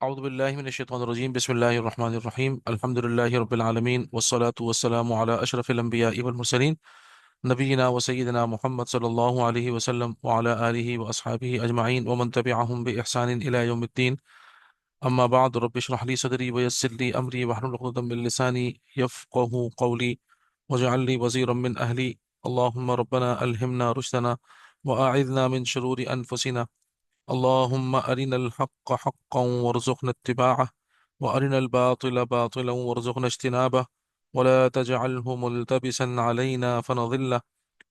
أعوذ بالله من الشيطان الرجيم بسم الله الرحمن الرحيم الحمد لله رب العالمين والصلاة والسلام على أشرف الأنبياء والمرسلين نبينا وسيدنا محمد صلى الله عليه وسلم وعلى آله وأصحابه أجمعين ومن تبعهم بإحسان إلى يوم الدين. أما بعد رب اشرح لي صدري ويسر لي أمري واحلل عقدة من لساني يفقه قولي واجعل لي وزيرا من أهلي. اللهم ربنا ألهمنا رشدنا وأعذنا من شرور أنفسنا. اللهم أرنا الحق حقا وارزقنا اتباعه وأرنا الباطل باطلا وارزقنا اجتنابه ولا تجعله ملتبسا علينا فنضل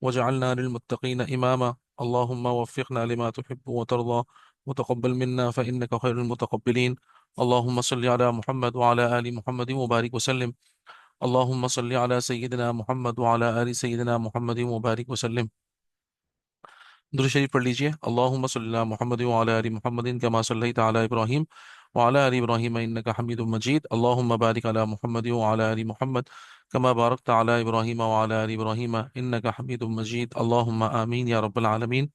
واجعلنا للمتقين إماما. اللهم وفقنا لما تحب وترضى وتقبل منا فإنك خير المتقبلين. اللهم صل على محمد وعلى آل محمد وبارك وسلم. اللهم صل على سيدنا محمد وعلى آل سيدنا محمد وبارك وسلم. درود شریف پڑھ لیجئے. اللہم صلی علی محمد وعلی آل محمد کما صلیت علی ابراہیم وعلی آل ابراہیم انک حمید مجید. اللہم بارک علی محمد وعلی آل محمد کما بارکت علی ابراہیم وعلی آل ابراہیم انک حمید مجید. اللہم آمین یا رب العالمین.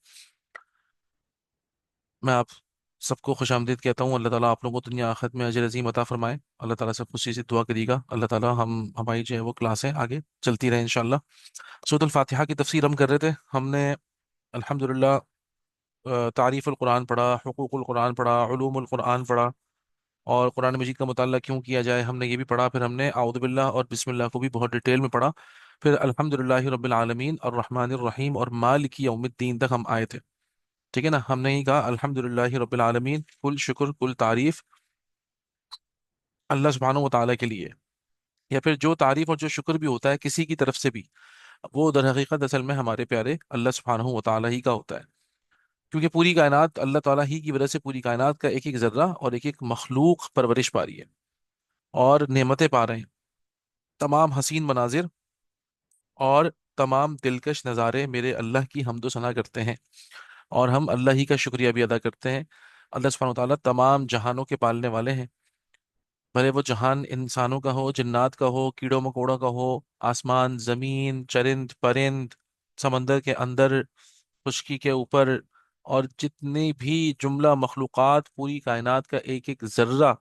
میں آپ سب کو خوش آمدید کہتا ہوں. اللہ تعالیٰ آپ لوگوں کو دنیا آخرت میں اجر عظیم عطا فرمائے. اللہ تعالیٰ سے خوشی سے دعا کریے گا اللہ تعالیٰ ہماری جو ہے وہ کلاسیں آگے چلتی رہیں انشاءاللہ. سورۃ الفاتحہ کی تفسیر ہم کر رہے تھے. ہم نے الحمدللہ تعریف القرآن پڑھا، حقوق القرآن پڑھا، علوم القرآن پڑھا، اور قرآن مجید کا مطالعہ کیوں کیا جائے ہم نے یہ بھی پڑھا. پھر ہم نے اعوذ باللہ اور بسم اللہ کو بھی بہت ڈیٹیل میں پڑھا. پھر الحمدللہ رب العالمین الرحمن الرحیم اور مالک یوم الدین تک ہم آئے تھے. ٹھیک ہے نا. ہم نے یہ کہا الحمدللہ رب العالمین، کل شکر کل تعریف اللہ سبحانہ و تعالیٰ کے لیے. یا پھر جو تعریف اور جو شکر بھی ہوتا ہے کسی کی طرف سے بھی، وہ در حقیقت اصل میں ہمارے پیارے اللہ سبحانہ و تعالیٰ ہی کا ہوتا ہے. کیونکہ پوری کائنات اللہ تعالیٰ ہی کی وجہ سے، پوری کائنات کا ایک ایک ذرہ اور ایک ایک مخلوق پرورش پا رہی ہے اور نعمتیں پا رہے ہیں. تمام حسین مناظر اور تمام دلکش نظارے میرے اللہ کی حمد و ثنا کرتے ہیں، اور ہم اللہ ہی کا شکریہ بھی ادا کرتے ہیں. اللہ سبحانہ وتعالیٰ تمام جہانوں کے پالنے والے ہیں. بھلے وہ جہان انسانوں کا ہو، جنات کا ہو، کیڑوں مکوڑوں کا ہو، آسمان، زمین، چرند پرند، سمندر کے اندر، خشکی کے اوپر، اور جتنی بھی جملہ مخلوقات، پوری کائنات کا ایک ایک ذرہ،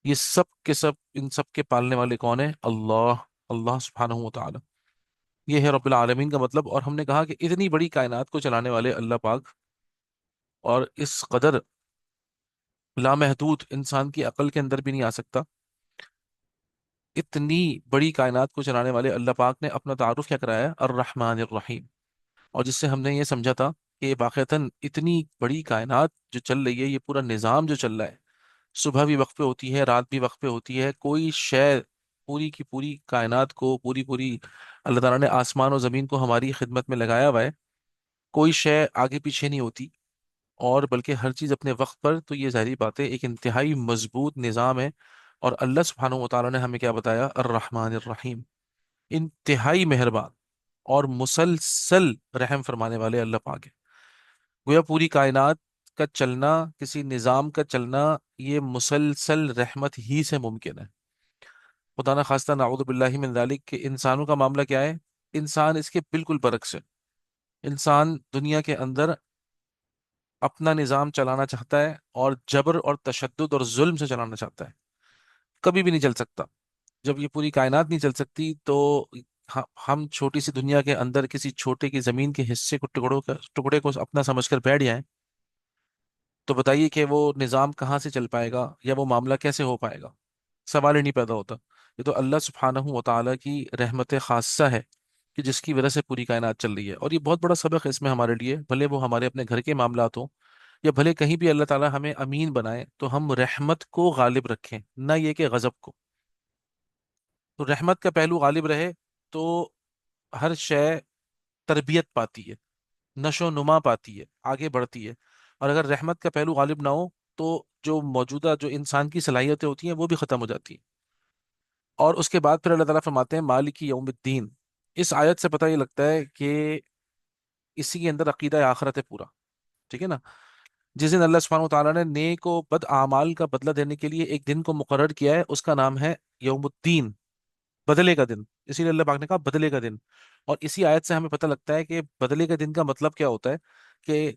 یہ سب کے سب، ان سب کے پالنے والے کون ہیں؟ اللہ. اللہ سبحانہ و تعالی، یہ ہے رب العالمین کا مطلب. اور ہم نے کہا کہ اتنی بڑی کائنات کو چلانے والے اللہ پاک، اور اس قدر لامحدود انسان کی عقل کے اندر بھی نہیں آ سکتا، اتنی بڑی کائنات کو چلانے والے اللہ پاک نے اپنا تعارف کیا کرایا؟ الرحمن الرحیم. اور جس سے ہم نے یہ سمجھا تھا کہ واقعتاً اتنی بڑی کائنات جو چل رہی ہے، یہ پورا نظام جو چل رہا ہے، صبح بھی وقت پہ ہوتی ہے، رات بھی وقت پہ ہوتی ہے، کوئی شے پوری کی پوری کائنات کو، پوری اللہ تعالیٰ نے آسمان و زمین کو ہماری خدمت میں لگایا ہوا ہے. کوئی شے آگے پیچھے نہیں ہوتی، اور بلکہ ہر چیز اپنے وقت پر. تو یہ ظاہری بات ہے، ایک انتہائی مضبوط نظام ہے. اور اللہ سبحانہ و تعالیٰ نے ہمیں کیا بتایا؟ الرحمن الرحیم، انتہائی مہربان اور مسلسل رحم فرمانے والے اللہ پاک ہے. گویا پوری کائنات کا چلنا، کسی نظام کا چلنا، یہ مسلسل رحمت ہی سے ممکن ہے. خدا نہ خواستہ، نعوذ باللہ من ذالک، کہ انسانوں کا معاملہ کیا ہے؟ انسان اس کے بالکل برعکس ہے. انسان دنیا کے اندر اپنا نظام چلانا چاہتا ہے، اور جبر اور تشدد اور ظلم سے چلانا چاہتا ہے. کبھی بھی نہیں چل سکتا. جب یہ پوری کائنات نہیں چل سکتی تو ہم چھوٹی سی دنیا کے اندر کسی چھوٹے کی زمین کے حصے کو، ٹکڑے کو اپنا سمجھ کر بیٹھ جائیں، تو بتائیے کہ وہ نظام کہاں سے چل پائے گا، یا وہ معاملہ کیسے ہو پائے گا؟ سوال ہی نہیں پیدا ہوتا. یہ تو اللہ سبحانہ و تعالیٰ کی رحمت خاصہ ہے کہ جس کی وجہ سے پوری کائنات چل رہی ہے. اور یہ بہت بڑا سبق ہے اس میں ہمارے لیے. بھلے وہ ہمارے اپنے گھر کے معاملات ہوں، یا بھلے کہیں بھی اللہ تعالیٰ ہمیں امین بنائے، تو ہم رحمت کو غالب رکھیں، نہ یہ کہ غضب کو. تو رحمت کا پہلو غالب رہے تو ہر شے تربیت پاتی ہے، نشو و نما پاتی ہے، آگے بڑھتی ہے. اور اگر رحمت کا پہلو غالب نہ ہو تو جو موجودہ جو انسان کی صلاحیتیں ہوتی ہیں وہ بھی ختم ہو جاتی ہیں. اور اس کے بعد پھر اللہ تعالیٰ فرماتے ہیں مالک یوم الدین. اس آیت سے پتہ یہ لگتا ہے کہ اسی کے اندر عقیدہ آخرت ہے پورا. ٹھیک ہے نا. جس دن اللہ سبحانہ و تعالیٰ نے نیک و بد اعمال کا بدلہ دینے کے لیے ایک دن کو مقرر کیا ہے، اس کا نام ہے یوم الدین، بدلے کا دن. اسی لیے اللہ پاک نے کہا بدلے کا دن. اور اسی آیت سے ہمیں پتہ لگتا ہے کہ بدلے کا دن کا مطلب کیا ہوتا ہے. کہ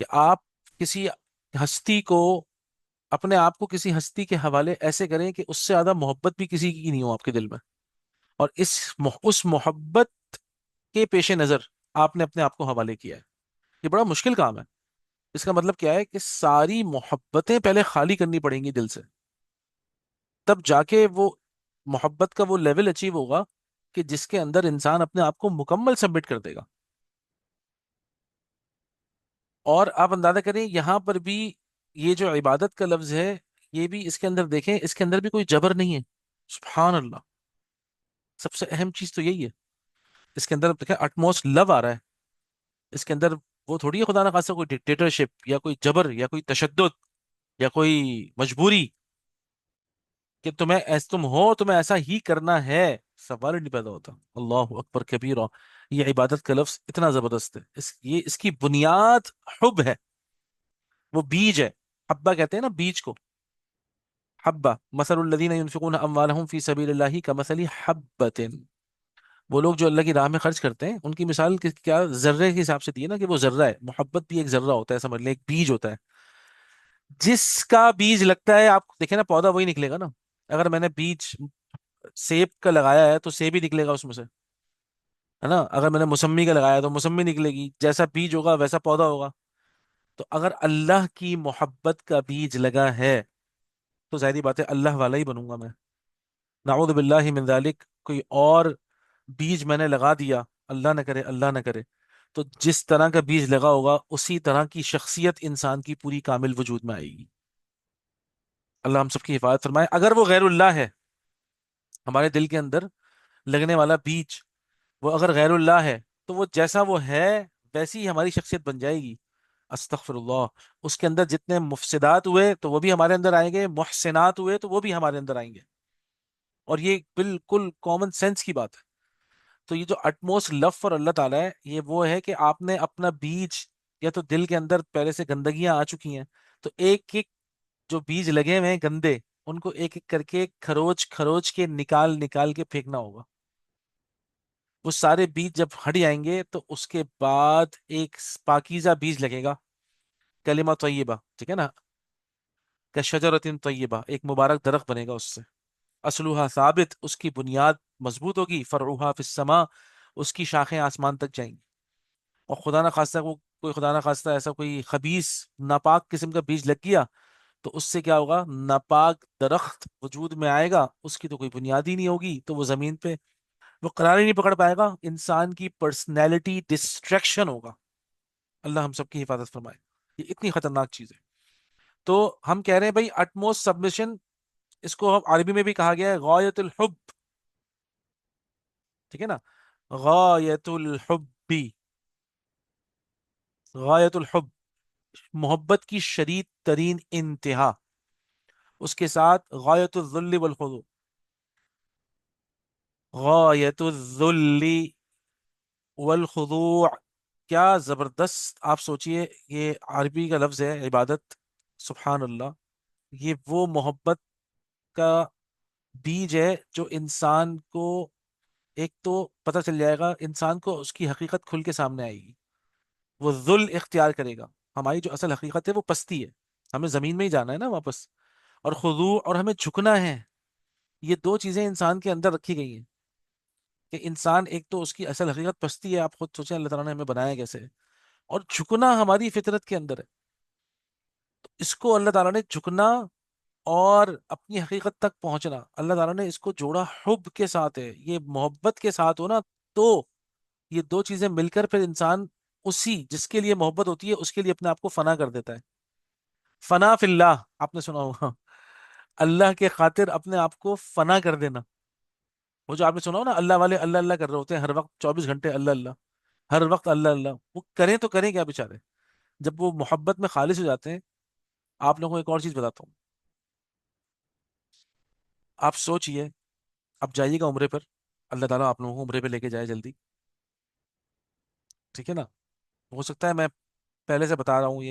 کہ آپ کسی ہستی کو، اپنے آپ کو کسی ہستی کے حوالے ایسے کریں کہ اس سے زیادہ محبت بھی کسی کی نہیں ہو آپ کے دل میں، اور اس محبت کے پیش نظر آپ نے اپنے آپ کو حوالے کیا ہے. یہ بڑا مشکل کام ہے. اس کا مطلب کیا ہے کہ ساری محبتیں پہلے خالی کرنی پڑیں گی دل سے، تب جا کے وہ محبت کا وہ لیول اچیو ہوگا کہ جس کے اندر انسان اپنے آپ کو مکمل سبمٹ کر دے گا. اور آپ اندازہ کریں یہاں پر بھی یہ جو عبادت کا لفظ ہے، یہ بھی اس کے اندر دیکھیں، اس کے اندر بھی کوئی جبر نہیں ہے. سبحان اللہ. سب سے اہم چیز تو یہی ہے. اس کے اندر دیکھیں اٹموسٹ لو آ رہا ہے. اس کے اندر وہ تھوڑی ہے خدا نہ خاصا کوئی ڈکٹیٹرشپ یا کوئی جبر یا کوئی تشدد یا کوئی مجبوری کہ تم ہو تمہیں ایسا ہی کرنا ہے. سوال ہی نہیں پیدا ہوتا. اللہ اکبر کبیرہ. یہ عبادت کا لفظ اتنا زبردست ہے. یہ اس کی بنیاد حب ہے. وہ بیج ہے. حبہ کہتے ہیں نا بیج کو. حبہ مثل الذین ينفقون اموالهم فی سبیل اللہ کمثل حبۃ. وہ لوگ جو اللہ کی راہ میں خرچ کرتے ہیں ان کی مثال کیا ذرے کے حساب سے دی ہے نا، کہ وہ ذرہ ہے. محبت بھی ایک ذرہ ہوتا ہے، سمجھ لیں ایک بیج ہوتا ہے. جس کا بیج لگتا ہے آپ دیکھیں نا پودا وہی نکلے گا نا. اگر میں نے بیج سیب کا لگایا ہے تو سیب ہی نکلے گا اس میں سے، ہے نا. اگر میں نے موسمی کا لگایا ہے تو موسمی نکلے گی. جیسا بیج ہوگا ویسا پودا ہوگا. تو اگر اللہ کی محبت کا بیج لگا ہے تو ظاہری بات ہے اللہ والا ہی بنوں گا میں. نعوذ باللہ من ذالک. کوئی اور بیج میں نے لگا دیا، اللہ نہ کرے اللہ نہ کرے، تو جس طرح کا بیج لگا ہوگا اسی طرح کی شخصیت انسان کی پوری کامل وجود میں آئے گی. اللہ ہم سب کی حفاظت فرمائے. اگر وہ غیر اللہ ہے، ہمارے دل کے اندر لگنے والا بیج، وہ اگر غیر اللہ ہے تو وہ جیسا وہ ہے ویسی ہی ہماری شخصیت بن جائے گی. استغفر اللہ. اس کے اندر جتنے مفسدات ہوئے تو وہ بھی ہمارے اندر آئیں گے، محسنات ہوئے تو وہ بھی ہمارے اندر آئیں گے. اور یہ بالکل کامن سینس کی بات ہے. تو یہ جو اٹموسٹ لو فار اللہ تعالیٰ ہے، یہ وہ ہے کہ آپ نے اپنا بیج، یا تو دل کے اندر پہلے سے گندگیاں آ چکی ہیں، تو ایک ایک جو بیج لگے ہوئے ہیں گندے، ان کو ایک ایک کر کے کھروچ کھروچ کے نکال نکال کے پھینکنا ہوگا. وہ سارے بیج جب ہٹ جائیں گے تو اس کے بعد ایک پاکیزہ بیج لگے گا. کلمہ طیبہ، ٹھیک ہے نا. کہ شجرۃ طیبہ، ایک مبارک درخت بنے گا اس سے. اسلوہا ثابت، اس کی بنیاد مضبوط ہوگی. فرعوہا فی السما، اس کی شاخیں آسمان تک جائیں گی. اور خدا نہ خواستہ وہ کوئی خدا نہ خواستہ ایسا کوئی خبیث ناپاک قسم کا بیج لگ گیا تو اس سے کیا ہوگا؟ ناپاک درخت وجود میں آئے گا، اس کی تو کوئی بنیاد ہی نہیں ہوگی، تو وہ زمین پہ وہ قرار ہی نہیں پکڑ پائے گا. انسان کی پرسنالٹی ڈسٹریکشن ہوگا. اللہ ہم سب کی حفاظت فرمائے. یہ اتنی خطرناک چیز ہے. تو ہم کہہ رہے ہیں بھائی اٹموسٹ سبمیشن، اس کو ہم عربی میں بھی کہا گیا ہے غایت الحب. ٹھیک ہے نا. غایت الحب، غایت الحب، محبت کی شدید ترین انتہا. اس کے ساتھ غایت الذل والخضوع. غایت الذل والخضوع. کیا زبردست. آپ سوچئے یہ عربی کا لفظ ہے عبادت. سبحان اللہ. یہ وہ محبت کا بیج ہے جو انسان کو ایک تو پتہ چل جائے گا، انسان کو اس کی حقیقت کھل کے سامنے آئے گی. وہ ذل اختیار کرے گا. ہماری جو اصل حقیقت ہے وہ پستی ہے. ہمیں زمین میں ہی جانا ہے نا واپس. اور خضوع، اور ہمیں جھکنا ہے. یہ دو چیزیں انسان کے اندر رکھی گئی ہیں کہ انسان ایک تو اس کی اصل حقیقت پستی ہے. آپ خود سوچیں اللہ تعالیٰ نے ہمیں بنایا کیسے ہے. اور جھکنا ہماری فطرت کے اندر ہے. تو اس کو اللہ تعالیٰ نے جھکنا اور اپنی حقیقت تک پہنچنا، اللہ تعالیٰ نے اس کو جوڑا حب کے ساتھ ہے. یہ محبت کے ساتھ ہو نا، تو یہ دو چیزیں مل کر پھر انسان اسی جس کے لیے محبت ہوتی ہے اس کے لیے اپنے آپ کو فنا کر دیتا ہے. فنا فی اللہ، آپ نے سنا ہوگا. اللہ کے خاطر اپنے آپ کو فنا کر دینا. وہ جو آپ نے سنا ہو نا اللہ والے اللہ اللہ کر رہے ہوتے ہیں ہر وقت، 24 گھنٹے اللہ اللہ، ہر وقت اللہ اللہ. وہ کریں تو کریں کیا بیچارے جب وہ محبت میں خالص ہو جاتے ہیں. آپ لوگوں کو ایک اور چیز بتاتا ہوں. آپ سوچئے، آپ جائیے گا عمرے پر. اللہ تعالیٰ آپ لوگوں کو عمرے پہ لے کے جائے جلدی. ٹھیک ہے نا. ہو سکتا ہے میں پہلے سے بتا رہا ہوں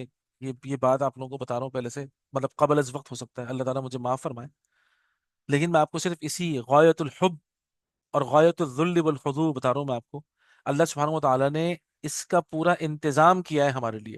یہ بات آپ لوگوں کو بتا رہا ہوں پہلے سے، مطلب قبل از وقت ہو سکتا ہے. اللہ تعالیٰ مجھے معاف فرمائے. لیکن میں آپ کو صرف اسی غایت الحب اور غایت الذل والخضوع بتا رہا ہوں میں آپ کو. اللہ سبحانہ و تعالیٰ نے اس کا پورا انتظام کیا ہے ہمارے لیے.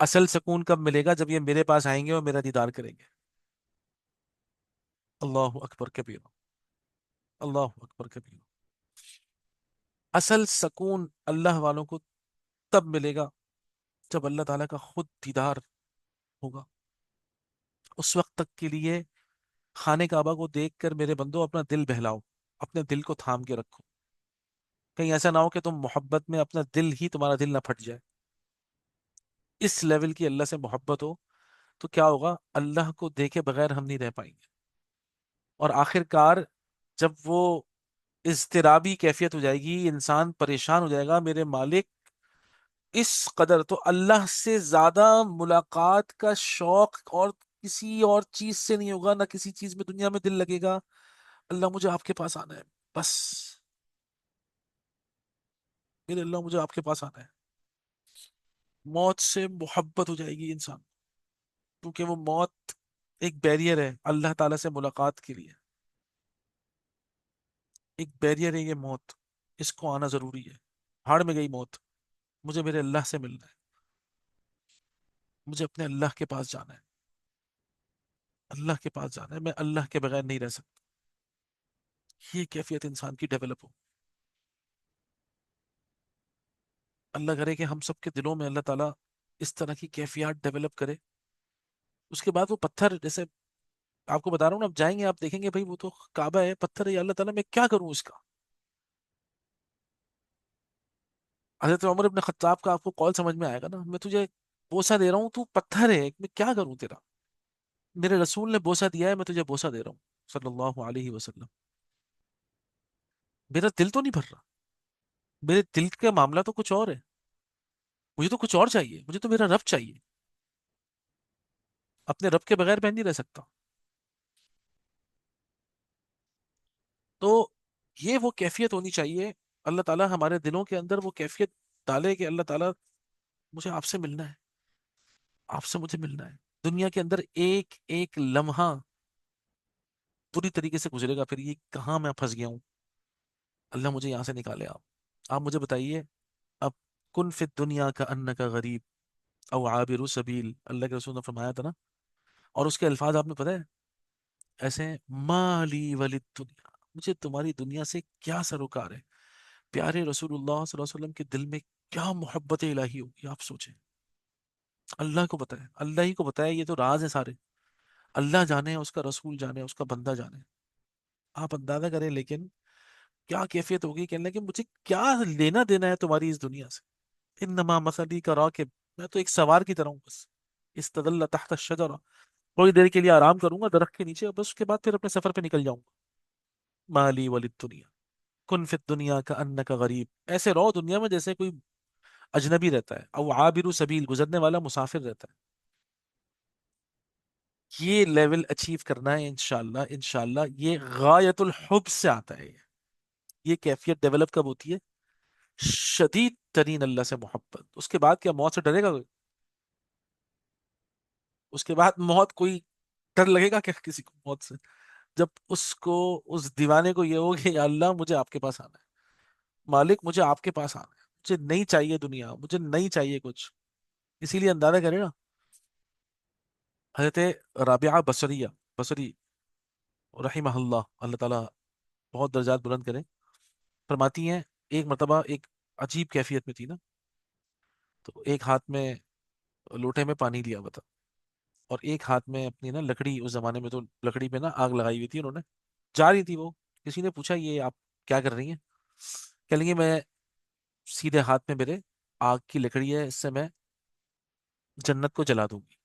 اصل سکون کب ملے گا؟ جب یہ میرے پاس آئیں گے اور میرا دیدار کریں گے. اللہ اکبر کبیر. اللہ اکبر کبیر. اصل سکون اللہ والوں کو تب ملے گا جب اللہ تعالیٰ کا خود دیدار ہوگا. اس وقت تک کے لیے خانے کعبہ کو دیکھ کر میرے بندو اپنا دل بہلاؤ، اپنے دل کو تھام کے رکھو. کہیں ایسا نہ ہو کہ تم محبت میں اپنا دل ہی، تمہارا دل نہ پھٹ جائے. اس لیول کی اللہ سے محبت ہو تو کیا ہوگا؟ اللہ کو دیکھے بغیر ہم نہیں رہ پائیں گے. اور آخر کار جب وہ اضطرابی کیفیت ہو جائے گی، انسان پریشان ہو جائے گا، میرے مالک اس قدر تو اللہ سے زیادہ ملاقات کا شوق اور کسی اور چیز سے نہیں ہوگا، نہ کسی چیز میں دنیا میں دل لگے گا. اللہ مجھے آپ کے پاس آنا ہے بس. میرے اللہ مجھے آپ کے پاس آنا ہے. موت سے محبت ہو جائے گی انسان، کیونکہ وہ موت ایک بیریئر ہے اللہ تعالیٰ سے ملاقات کے لیے. ایک بیریئر ہے یہ موت، اس کو آنا ضروری ہے. ہاڑ میں گئی موت، مجھے میرے اللہ سے ملنا ہے. مجھے اپنے اللہ کے پاس جانا ہے. اللہ کے پاس جانا ہے، میں اللہ کے بغیر نہیں رہ سکتا. یہ کیفیت انسان کی ڈیولپ ہو. اللہ کرے کہ ہم سب کے دلوں میں اللہ تعالیٰ اس طرح کی کیفیات ڈیولپ کرے. اس کے بعد وہ پتھر، جیسے آپ کو بتا رہا ہوں نا، اب جائیں گے آپ دیکھیں گے بھائی وہ تو کعبہ ہے، پتھر ہے، یا اللہ تعالیٰ میں کیا کروں اس کا. حضرت عمر ابن خطاب کا آپ کو قول سمجھ میں آئے گا نا، میں تجھے بوسہ دے رہا ہوں، تو پتھر ہے، میں کیا کروں تیرا. میرے رسول نے بوسہ دیا ہے، میں تجھے بوسہ دے رہا ہوں صلی اللہ علیہ وسلم. میرا دل تو نہیں بھر رہا. میرے دل کا معاملہ تو کچھ اور ہے. مجھے تو کچھ اور چاہیے، مجھے تو میرا رب چاہیے. اپنے رب کے بغیر میں نہیں رہ سکتا. تو یہ وہ کیفیت ہونی چاہیے. اللہ تعالیٰ ہمارے دلوں کے اندر وہ کیفیت ڈالے کہ اللہ تعالیٰ مجھے آپ سے ملنا ہے، آپ سے مجھے ملنا ہے. دنیا کے اندر ایک ایک لمحہ پوری طریقے سے گزرے گا، پھر یہ کہاں میں پھنس گیا ہوں. اللہ مجھے یہاں سے نکالے. آپ مجھے بتائیے. اب کن فی دنیا کا ان کا غریب او عابر سبیل، اللہ کے رسول نے فرمایا تھا نا. اور اس کے الفاظ آپ نے پتہ ہے ایسے ہیں، مالی ولی دنیا، مجھے تمہاری دنیا سے کیا سروکار ہے. پیارے رسول اللہ صلی اللہ علیہ وسلم کے دل میں کیا محبت الہی ہوگی آپ سوچیں. اللہ کو بتائے، اللہ ہی کو بتائے، یہ تو راز ہے سارے. اللہ جانے، اس کا رسول جانے، اس کا بندہ جانے. آپ اندازہ کریں لیکن کیا کیفیت ہوگی کہ اللہ کہ مجھے کیا لینا دینا ہے تمہاری اس دنیا سے. انما مثلی کا راکب، میں تو ایک سوار کی طرح ہوں بس. استدل تحت الشجرہ، تھوڑی دیر کے لیے آرام کروں گا درخت کے نیچے، اور بس اس کے بعد پھر اپنے سفر پہ نکل جاؤں گا. مالی ولی دنیا کن فی دنیا کا ان کا غریب، ایسے رہو دنیا میں جیسے کوئی اجنبی رہتا ہے، او عابر سبیل، گزرنے والا مسافر رہتا ہے. یہ لیول اچیو کرنا ہے انشاءاللہ. انشاءاللہ یہ غایت الحب سے آتا ہے. یہ کیفیت ڈیولپ کب ہوتی ہے؟ شدید ترین اللہ سے محبت. اس کے بعد کیا موت سے ڈرے گا کوئی؟ اس کے بعد موت کوئی ڈر لگے گا کیا کسی کو موت سے؟ جب اس کو، اس دیوانے کو یہ ہو کہ یا اللہ مجھے آپ کے پاس آنا ہے، مالک مجھے آپ کے پاس آنا ہے، مجھے نہیں چاہیے دنیا، مجھے نہیں چاہیے کچھ. اسی لیے اندازہ کرے نا، حضرت رابعہ بصریہ، بصری رحمہ اللہ، اللہ تعالیٰ بہت درجات بلند کرے، فرماتی ہیں ایک مرتبہ ایک عجیب کیفیت میں تھی نا. تو ایک ہاتھ میں لوٹے میں پانی لیا ہوا تھا، اور ایک ہاتھ میں اپنی نا لکڑی، اس زمانے میں تو لکڑی پہ نا آگ لگائی ہوئی تھی انہوں نے. جا رہی تھی وہ. کسی نے پوچھا یہ آپ کیا کر رہی ہیں؟ کہہ لیں گے میں سیدھے ہاتھ میں میرے آگ کی لکڑی ہے، اس سے میں جنت کو جلا دوں گی.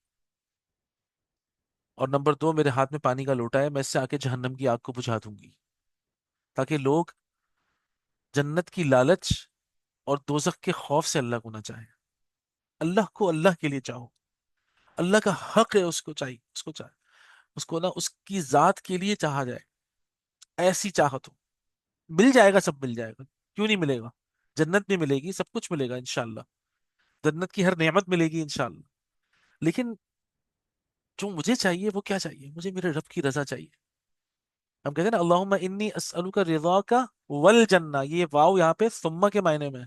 اور نمبر دو، میرے ہاتھ میں پانی کا لوٹا ہے، میں اس سے آ کے جہنم کی آگ کو بجھا دوں گی، تاکہ لوگ جنت کی لالچ اور دوزخ کے خوف سے اللہ کو نہ چاہیں. اللہ کو اللہ کے لیے چاہو. اللہ کا حق ہے، اس کو چاہیے، اس کو چاہے، اس کو نا اس کی ذات کے لیے چاہا جائے. ایسی چاہت ہو، مل جائے گا، سب مل جائے گا. کیوں نہیں ملے گا؟ جنت بھی ملے گی، سب کچھ ملے گا انشاءاللہ. جنت کی ہر نعمت ملے گی انشاءاللہ. لیکن جو مجھے چاہیے وہ کیا چاہیے؟ مجھے میرے رب کی رضا چاہیے. ہم کہتے ہیں نا اللہم انی اسألوک رضاک والجنہ، یہ واو یہاں پہ ثم کے معنی میں ہے.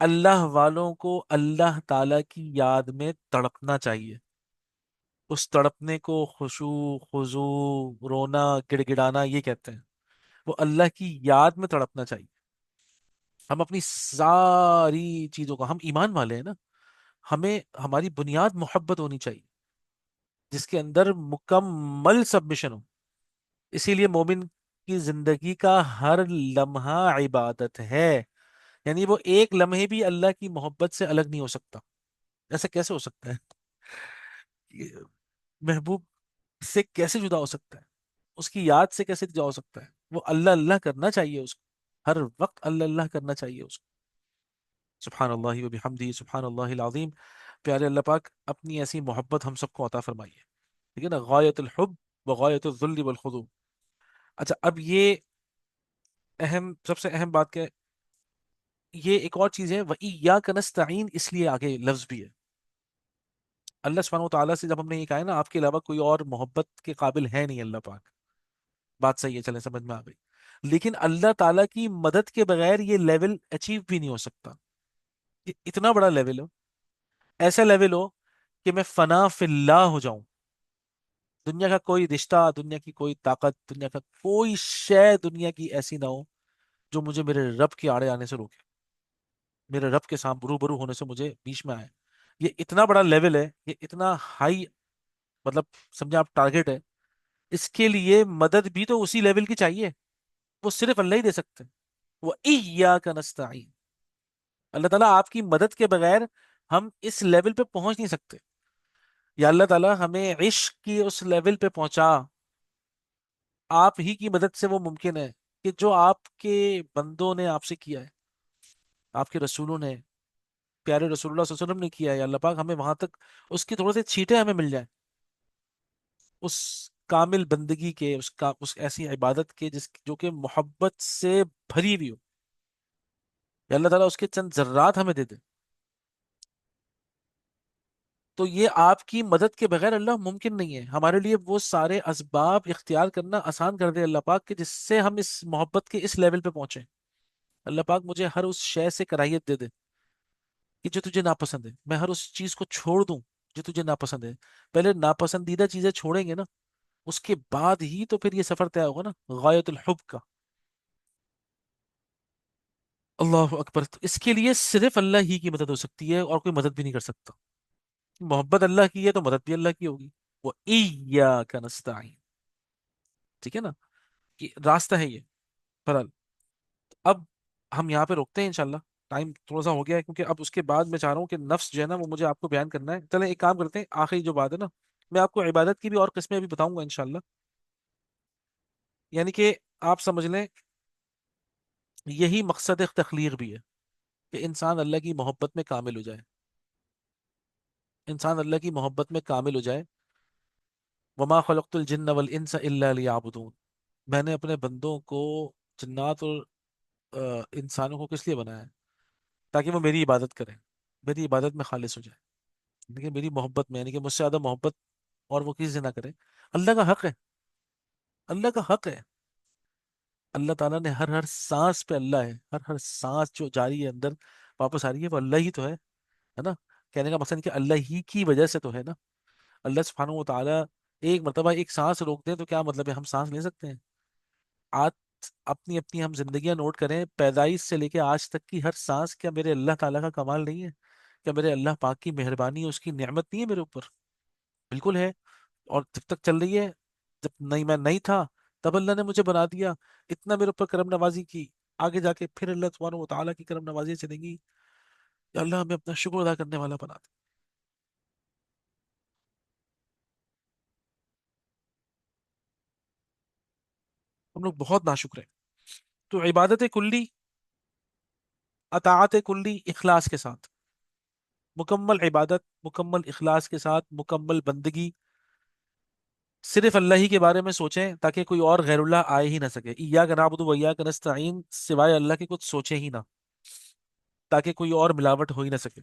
اللہ والوں کو اللہ تعالی کی یاد میں تڑپنا چاہیے. اس تڑپنے کو خشوع خضوع رونا گڑ گڑانا یہ کہتے ہیں. وہ اللہ کی یاد میں تڑپنا چاہیے. ہم اپنی ساری چیزوں کا، ہم ایمان والے ہیں نا، ہمیں ہماری بنیاد محبت ہونی چاہیے جس کے اندر مکمل سبمشن ہو. اسی لیے مومن کی زندگی کا ہر لمحہ عبادت ہے. یعنی وہ ایک لمحے بھی اللہ کی محبت سے الگ نہیں ہو سکتا. ایسا کیسے ہو سکتا ہے؟ یہ محبوب سے کیسے جدا ہو سکتا ہے؟ اس کی یاد سے کیسے جدا ہو سکتا ہے؟ وہ اللہ اللہ کرنا چاہیے اس کو، ہر وقت اللہ اللہ کرنا چاہیے اس کو. سبحان اللہ و بحمدہ سبحان اللہ العظیم. پیارے اللہ پاک اپنی ایسی محبت ہم سب کو عطا فرمائیے. ٹھیک ہے نا، غایت الحب و غایت الذل والخضوع. اچھا اب یہ اہم، سب سے اہم بات کیا، یہ ایک اور چیز ہے، وَإِيَّاكَ نَسْتَعِينُ، اس لیے آگے لفظ بھی ہے. اللہ سبحانہ و تعالیٰ سے جب ہم نے یہ کہا ہے نا آپ کے علاوہ کوئی اور محبت کے قابل ہے نہیں اللہ پاک، بات صحیح ہے، چلیں سمجھ میں آ گئی. لیکن اللہ تعالیٰ کی مدد کے بغیر یہ لیول اچیو بھی نہیں ہو سکتا. یہ اتنا بڑا لیول ہو، ایسا لیول ہو کہ میں فنا فی اللہ ہو جاؤں. دنیا کا کوئی رشتہ، دنیا کی کوئی طاقت، دنیا کا کوئی شے دنیا کی ایسی نہ ہو جو مجھے میرے رب کے آڑے آنے سے روکے، میرے رب کے سامنے روبرو ہونے سے مجھے بیچ میں آئے. یہ اتنا بڑا لیول ہے، یہ اتنا ہائی، مطلب سمجھے آپ ٹارگیٹ ہے. اس کے لیے مدد بھی تو اسی لیول کی چاہیے، وہ صرف اللہ ہی دے سکتے ہیں. وہ ایاک نستعین، اللہ تعالیٰ آپ کی مدد کے بغیر ہم اس لیول پہ پہنچ نہیں سکتے. یا اللہ تعالیٰ ہمیں عشق کی اس لیول پہ پہنچا. آپ ہی کی مدد سے وہ ممکن ہے کہ جو آپ کے بندوں نے آپ سے کیا ہے، آپ کے رسولوں نے، پیارے رسول اللہ صلی اللہ علیہ وسلم نے کیا ہے. یا اللہ پاک ہمیں وہاں تک اس کی تھوڑے سے چھینٹے ہمیں مل جائیں، اس کامل بندگی کے، اس کا اس ایسی عبادت کے جس جو کہ محبت سے بھری ہوئی ہو. یا اللہ تعالیٰ اس کے چند ذرات ہمیں دے دے. تو یہ آپ کی مدد کے بغیر اللہ ممکن نہیں ہے. ہمارے لیے وہ سارے اسباب اختیار کرنا آسان کر دے اللہ پاک کہ جس سے ہم اس محبت کے اس لیول پہ پہنچے. اللہ پاک مجھے ہر اس شے سے کراہیت دے دے کہ جو تجھے ناپسند ہے. میں ہر اس چیز کو چھوڑ دوں جو تجھے ناپسند ہے. پہلے ناپسندیدہ چیزیں چھوڑیں گے نا، اس کے بعد ہی تو پھر یہ سفر طے ہوگا نا غایت الحب کا. اللہ اکبر. تو اس کے لیے صرف اللہ ہی کی مدد ہو سکتی ہے اور کوئی مدد بھی نہیں کر سکتا. محبت اللہ کی ہے تو مدد بھی اللہ کی ہوگی. وہ ایاک نستعین. ٹھیک ہے نا، کہ راستہ ہے یہ. برحال اب ہم یہاں پہ روکتے ہیں انشاءاللہ. ٹائم تھوڑا سا ہو گیا ہے کیونکہ اب اس کے بعد میں چاہ رہا ہوں کہ نفس جو ہے نا وہ مجھے آپ کو بیان کرنا ہے. چلیں ایک کام کرتے ہیں، آخری جو بات ہے نا، میں آپ کو عبادت کی بھی اور قسمیں بھی بتاؤں گا انشاءاللہ. یعنی کہ آپ سمجھ لیں یہی مقصد تخلیق بھی ہے کہ انسان اللہ کی محبت میں کامل ہو جائے. انسان اللہ کی محبت میں کامل ہو جائے. وما خلقت الجن والانس الا لیعبدون. میں نے اپنے بندوں کو، جنات اور انسانوں کو کس لیے بنایا ہے؟ تاکہ وہ میری عبادت کریں، میری عبادت میں خالص ہو جائے. لیکن میری محبت میں، یعنی کہ مجھ سے زیادہ محبت اور وہ کسی سے نہ کرے. اللہ کا حق ہے، اللہ کا حق ہے. اللہ تعالیٰ نے ہر ہر سانس پہ اللہ ہے. ہر ہر سانس جو جاری ہے اندر واپس آ رہی ہے وہ اللہ ہی تو ہے نا. کہنے کا مقصد کہ اللہ ہی کی وجہ سے تو ہے نا. اللہ سبحانہ و تعالیٰ ایک مرتبہ ایک سانس روک دیں تو کیا مطلب ہے؟ ہم سانس لے سکتے ہیں؟ آج اپنی اپنی ہم زندگیاں نوٹ کریں، پیدائش سے لے کے آج تک کی ہر سانس کیا میرے اللہ تعالیٰ کا کمال نہیں ہے؟ کیا میرے اللہ پاک کی مہربانی ہے، اس کی نعمت نہیں ہے میرے اوپر؟ بالکل ہے. اور جب تک چل رہی ہے، جب نہیں میں نہیں تھا تب اللہ نے مجھے بنا دیا، اتنا میرے اوپر کرم نوازی کی. آگے جا کے پھر اللہ سبحانہ و تعالیٰ کی کرم نوازی چلیں گی. یا اللہ ہمیں اپنا شکر ادا کرنے والا بنا دے. ہم لوگ بہت ناشکر ہیں. تو عبادت کلی، اطاعت کلی، اخلاص کے ساتھ، مکمل عبادت، مکمل اخلاص کے ساتھ، مکمل بندگی. صرف اللہ ہی کے بارے میں سوچیں تاکہ کوئی اور غیر اللہ آئے ہی نہ سکے. ایاک نعبد و ایاک نستعین سوائے اللہ کے کچھ سوچیں ہی نہ، تاکہ کوئی اور ملاوٹ ہو ہی نہ سکے.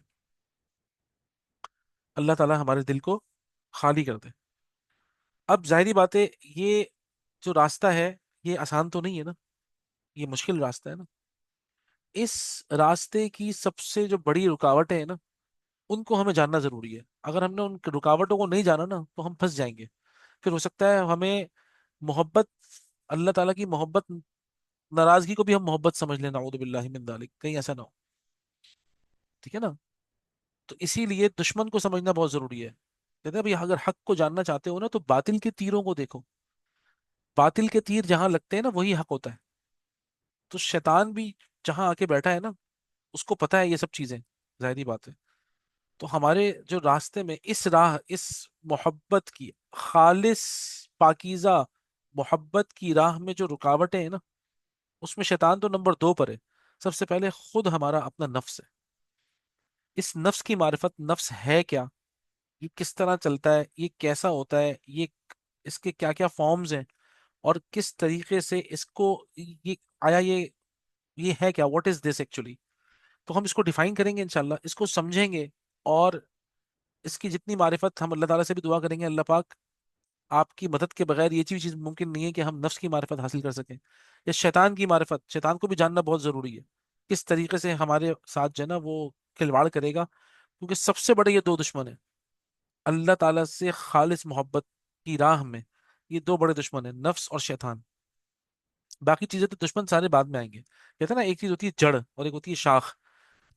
اللہ تعالی ہمارے دل کو خالی کر دے. اب ظاہری بات ہے، یہ جو راستہ ہے یہ آسان تو نہیں ہے نا، یہ مشکل راستہ ہے نا. اس راستے کی سب سے جو بڑی رکاوٹیں ہیں نا، ان کو ہمیں جاننا ضروری ہے. اگر ہم نے ان رکاوٹوں کو نہیں جانا نا تو ہم پھنس جائیں گے. پھر ہو سکتا ہے ہمیں محبت، اللہ تعالیٰ کی محبت، ناراضگی کو بھی ہم محبت سمجھ لیں، نعوذ باللہ من ذالک، کہیں ایسا نہ ہو. ٹھیک ہے نا. تو اسی لیے دشمن کو سمجھنا بہت ضروری ہے. کہتے ہیں بھائی اگر حق کو جاننا چاہتے ہو نا تو باطل کے تیروں کو دیکھو. باطل کے تیر جہاں لگتے ہیں نا وہی حق ہوتا ہے. تو شیطان بھی جہاں آ کے بیٹھا ہے نا، اس کو پتا ہے یہ سب چیزیں، ظاہری بات ہے. تو ہمارے جو راستے میں اس راہ، اس محبت کی خالص پاکیزہ محبت کی راہ میں جو رکاوٹیں ہیں نا، اس میں شیطان تو نمبر 2 پر ہے. سب سے پہلے خود ہمارا اپنا نفس ہے. اس نفس کی معرفت، نفس ہے کیا، یہ کس طرح چلتا ہے، یہ کیسا ہوتا ہے، یہ اس کے کیا کیا فارمز ہیں، اور کس طریقے سے اس کو، یہ آیا، یہ ہے کیا، واٹ از دس ایکچولی. تو ہم اس کو ڈیفائن کریں گے انشاءاللہ، اس کو سمجھیں گے. اور اس کی جتنی معرفت، ہم اللہ تعالیٰ سے بھی دعا کریں گے، اللہ پاک آپ کی مدد کے بغیر یہ چیز ممکن نہیں ہے کہ ہم نفس کی معرفت حاصل کر سکیں. یا شیطان کی معرفت، شیطان کو بھی جاننا بہت ضروری ہے، کس طریقے سے ہمارے ساتھ جو ہے نا وہ کھلواڑ کرے گا. کیونکہ سب سے بڑے یہ دو دشمن ہیں اللہ تعالیٰ سے خالص محبت کی راہ میں. یہ دو بڑے دشمن ہیں، نفس اور شیطان. باقی چیزیں تو دشمن سارے بعد میں آئیں گے. کہتے ہیں نا ایک چیز ہوتی ہے جڑ اور ایک ہوتی ہے شاخ.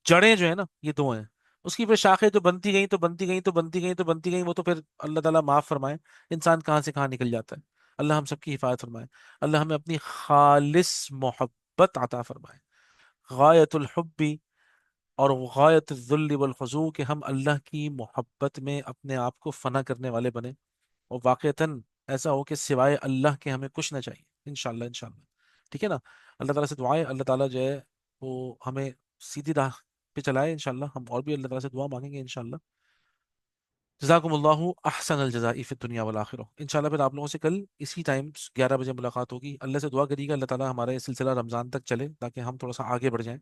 جڑیں جو ہے نا یہ دو ہیں. اس کی پھر شاخیں جو بنتی گئیں تو بنتی گئیں تو بنتی گئیں تو بنتی گئیں، وہ تو پھر اللہ تعالیٰ معاف فرمائے، انسان کہاں سے کہاں نکل جاتا ہے. اللہ ہم سب کی حفاظت فرمائے. اللہ ہمیں اپنی خالص محبت عطا فرمائے، غایت الحب اور غایت الذل والخضوع، کہ ہم اللہ کی محبت میں اپنے آپ کو فنا کرنے والے بنے. اور واقعتاً ایسا ہو کہ سوائے اللہ کے ہمیں کچھ نہ چاہیے. انشاءاللہ انشاءاللہ. ٹھیک ہے نا. اللہ تعالیٰ سے دعائیں، اللہ تعالیٰ جو ہے وہ ہمیں سیدھی راہ پہ چلائے. انشاءاللہ ہم اور بھی اللہ تعالیٰ سے دعا مانگیں گے انشاءاللہ. جزاکم اللہ احسن الجزاء فی الدنیا والآخرہ. انشاءاللہ پھر آپ لوگوں سے کل اسی ٹائم 11 بجے ملاقات ہوگی. اللہ سے دعا کریے گا اللہ تعالیٰ ہمارا یہ سلسلہ رمضان تک چلے تاکہ ہم تھوڑا سا آگے بڑھ جائیں.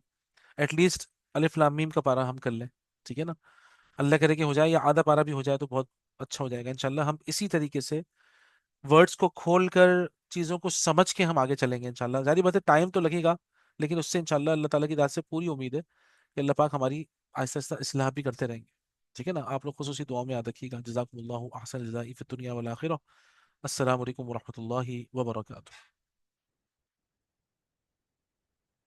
ایٹ لیسٹ الف لام میم کا پارا ہم کر لیں. ٹھیک ہے نا. اللہ کرے کہ ہو جائے، یا آدھا پارا بھی ہو جائے تو بہت اچھا ہو جائے گا. انشاءاللہ ہم اسی طریقے سے ورڈز کو کھول کر چیزوں کو سمجھ کے ہم آگے چلیں گے انشاءاللہ. ظاہری بات ہے ٹائم تو لگے گا، لیکن اس سے انشاءاللہ اللہ تعالیٰ کی ذات سے پوری امید ہے کہ اللہ پاک ہماری آہستہ آہستہ اصلاح بھی کرتے رہیں گے. ٹھیک ہے نا. آپ لوگ خصوصی دعا میں یاد رکھیے گا. جزاکم اللہ احسن الجزاء فی الدنیا والآخرہ. السلام علیکم ورحمۃ اللہ وبرکاتہ.